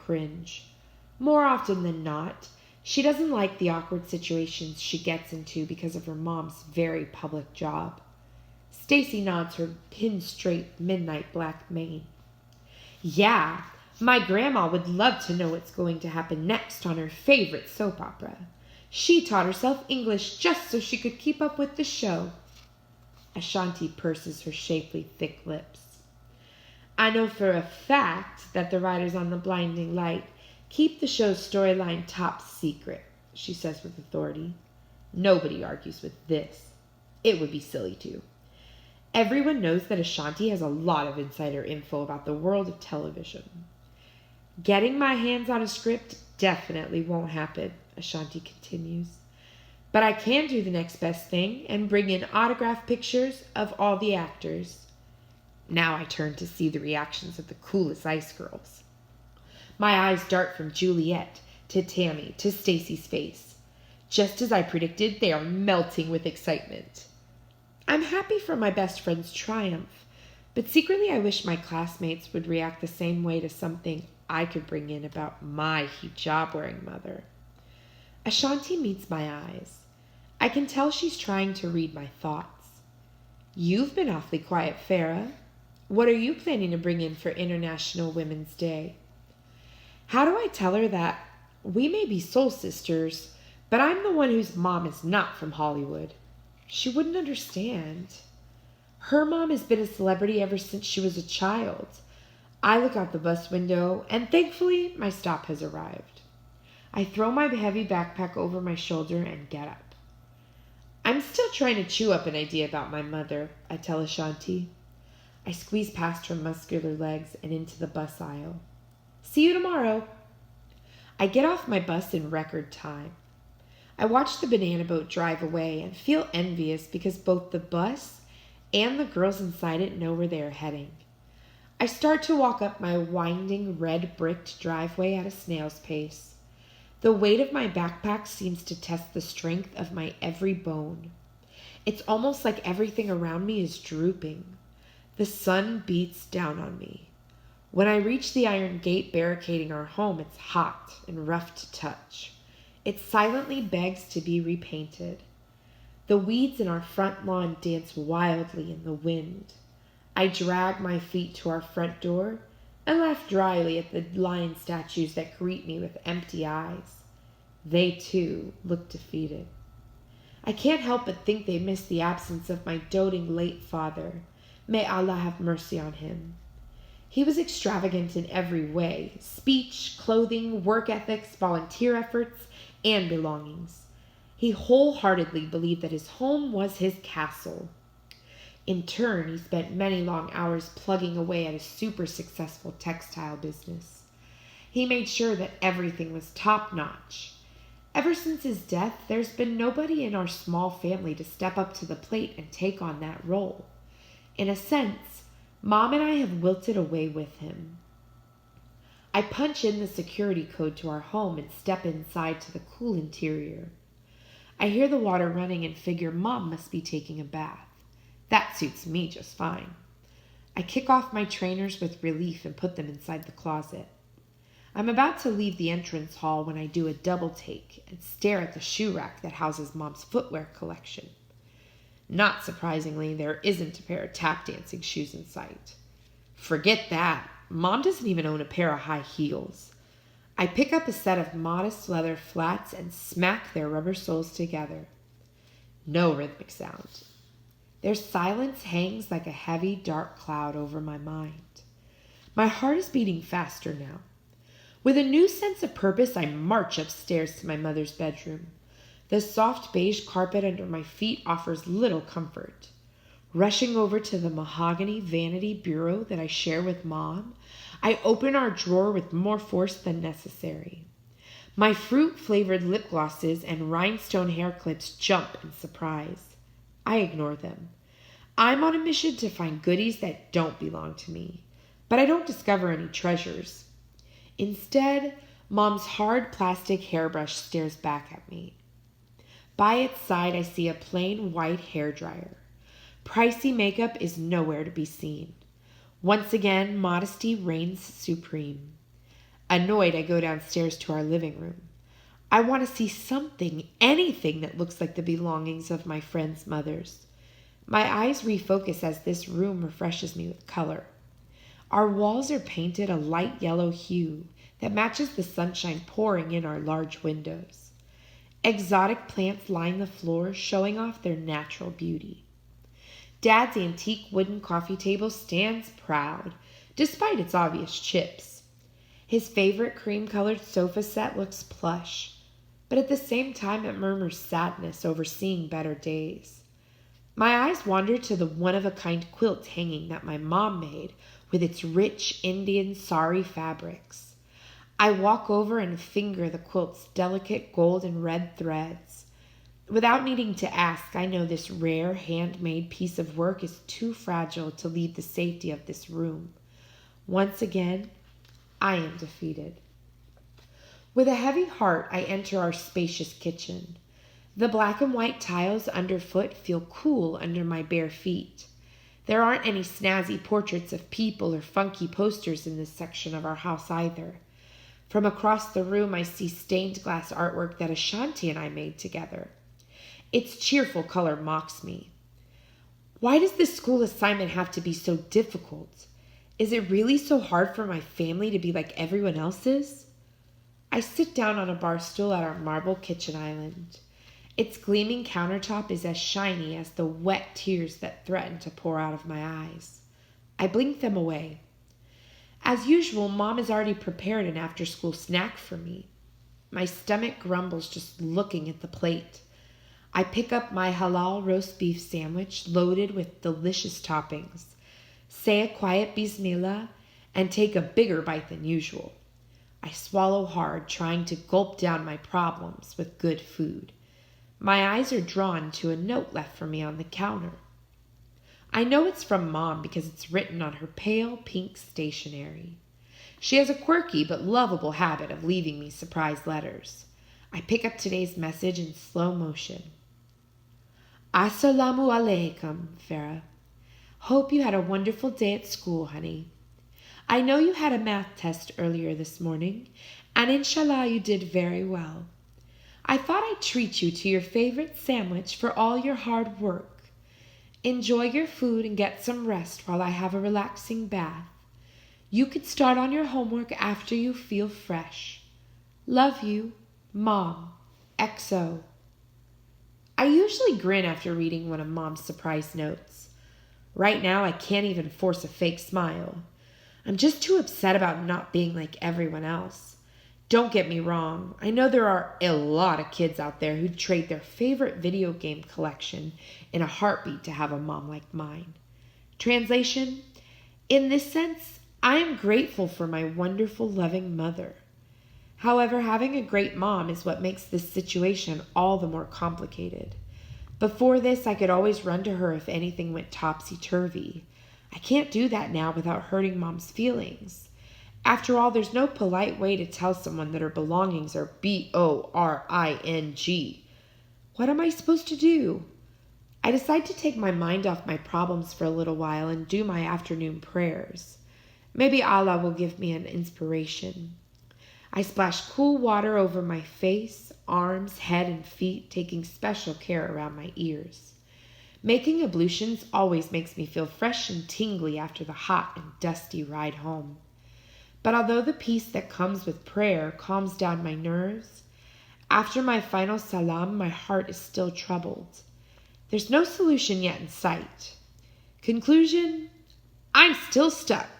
cringe. More often than not, she doesn't like the awkward situations she gets into because of her mom's very public job. Stacy nods her pin-straight midnight black mane. Yeah, my grandma would love to know what's going to happen next on her favorite soap opera. She taught herself English just so she could keep up with the show. Ashanti purses her shapely, thick lips. I know for a fact that the writers on The Blinding Light keep the show's storyline top secret, she says with authority. Nobody argues with this. It would be silly to. Everyone knows that Ashanti has a lot of insider info about the world of television. Getting my hands on a script definitely won't happen, Ashanti continues. But I can do the next best thing and bring in autograph pictures of all the actors. Now I turn to see the reactions of the coolest ice girls. My eyes dart from Juliet to Tammy to Stacy's face. Just as I predicted, they are melting with excitement. I'm happy for my best friend's triumph, but secretly I wish my classmates would react the same way to something I could bring in about my hijab-wearing mother. Ashanti meets my eyes. I can tell she's trying to read my thoughts. You've been awfully quiet, Farah. What are you planning to bring in for International Women's Day? How do I tell her that we may be soul sisters, but I'm the one whose mom is not from Hollywood? She wouldn't understand. Her mom has been a celebrity ever since she was a child. I look out the bus window, and thankfully my stop has arrived. I throw my heavy backpack over my shoulder and get up. I'm still trying to chew up an idea about my mother, I tell Ashanti. I squeeze past her muscular legs and into the bus aisle. See you tomorrow. I get off my bus in record time. I watch the banana boat drive away and feel envious because both the bus and the girls inside it know where they are heading. I start to walk up my winding red-bricked driveway at a snail's pace. The weight of my backpack seems to test the strength of my every bone. It's almost like everything around me is drooping. The sun beats down on me. When I reach the iron gate barricading our home, it's hot and rough to touch. It silently begs to be repainted. The weeds in our front lawn dance wildly in the wind. I drag my feet to our front door and laugh dryly at the lion statues that greet me with empty eyes. They, too, look defeated. I can't help but think they miss the absence of my doting late father. May Allah have mercy on him. He was extravagant in every way: speech, clothing, work ethics, volunteer efforts, and belongings. He wholeheartedly believed that his home was his castle. In turn, he spent many long hours plugging away at a super successful textile business. He made sure that everything was top-notch. Ever since his death, there's been nobody in our small family to step up to the plate and take on that role. In a sense, Mom and I have wilted away with him. I punch in the security code to our home and step inside to the cool interior. I hear the water running and figure Mom must be taking a bath. That suits me just fine. I kick off my trainers with relief and put them inside the closet. I'm about to leave the entrance hall when I do a double take and stare at the shoe rack that houses Mom's footwear collection. Not surprisingly, there isn't a pair of tap dancing shoes in sight. Forget that. Mom doesn't even own a pair of high heels. I pick up a set of modest leather flats and smack their rubber soles together. No rhythmic sound. Their silence hangs like a heavy, dark cloud over my mind. My heart is beating faster now. With a new sense of purpose, I march upstairs to my mother's bedroom. The soft beige carpet under my feet offers little comfort. Rushing over to the mahogany vanity bureau that I share with Mom, I open our drawer with more force than necessary. My fruit-flavored lip glosses and rhinestone hair clips jump in surprise. I ignore them. I'm on a mission to find goodies that don't belong to me, but I don't discover any treasures. Instead, Mom's hard plastic hairbrush stares back at me. By its side, I see a plain white hairdryer. Pricey makeup is nowhere to be seen. Once again, modesty reigns supreme. Annoyed, I go downstairs to our living room. I want to see something, anything that looks like the belongings of my friends' mothers. My eyes refocus as this room refreshes me with color. Our walls are painted a light yellow hue that matches the sunshine pouring in our large windows. Exotic plants line the floor, showing off their natural beauty. Dad's antique wooden coffee table stands proud, despite its obvious chips. His favorite cream-colored sofa set looks plush, but at the same time it murmurs sadness over seeing better days. My eyes wander to the one-of-a-kind quilt hanging that my mom made with its rich Indian sari fabrics. I walk over and finger the quilt's delicate gold and red threads. Without needing to ask, I know this rare, handmade piece of work is too fragile to leave the safety of this room. Once again, I am defeated. With a heavy heart, I enter our spacious kitchen. The black and white tiles underfoot feel cool under my bare feet. There aren't any snazzy portraits of people or funky posters in this section of our house either. From across the room, I see stained glass artwork that Ashanti and I made together. Its cheerful color mocks me. Why does this school assignment have to be so difficult? Is it really so hard for my family to be like everyone else's? I sit down on a bar stool at our marble kitchen island. Its gleaming countertop is as shiny as the wet tears that threaten to pour out of my eyes. I blink them away. As usual, Mom has already prepared an after-school snack for me. My stomach grumbles just looking at the plate. I pick up my halal roast beef sandwich loaded with delicious toppings, say a quiet bismillah, and take a bigger bite than usual. I swallow hard, trying to gulp down my problems with good food. My eyes are drawn to a note left for me on the counter. I know it's from Mom because it's written on her pale pink stationery. She has a quirky but lovable habit of leaving me surprise letters. I pick up today's message in slow motion. Assalamu alaikum, Farah. Hope you had a wonderful day at school, honey. I know you had a math test earlier this morning, and inshallah you did very well. I thought I'd treat you to your favorite sandwich for all your hard work. Enjoy your food and get some rest while I have a relaxing bath. You could start on your homework after you feel fresh. Love you, Mom. XO. I usually grin after reading one of Mom's surprise notes. Right now, I can't even force a fake smile. I'm just too upset about not being like everyone else. Don't get me wrong. I know there are a lot of kids out there who'd trade their favorite video game collection in a heartbeat to have a mom like mine. Translation: in this sense, I am grateful for my wonderful, loving mother. However, having a great mom is what makes this situation all the more complicated. Before this, I could always run to her if anything went topsy-turvy. I can't do that now without hurting Mom's feelings. After all, there's no polite way to tell someone that her belongings are boring. What am I supposed to do? I decide to take my mind off my problems for a little while and do my afternoon prayers. Maybe Allah will give me an inspiration. I splash cool water over my face, arms, head, and feet, taking special care around my ears. Making ablutions always makes me feel fresh and tingly after the hot and dusty ride home. But although the peace that comes with prayer calms down my nerves, after my final salam, my heart is still troubled. There's no solution yet in sight. Conclusion: I'm still stuck.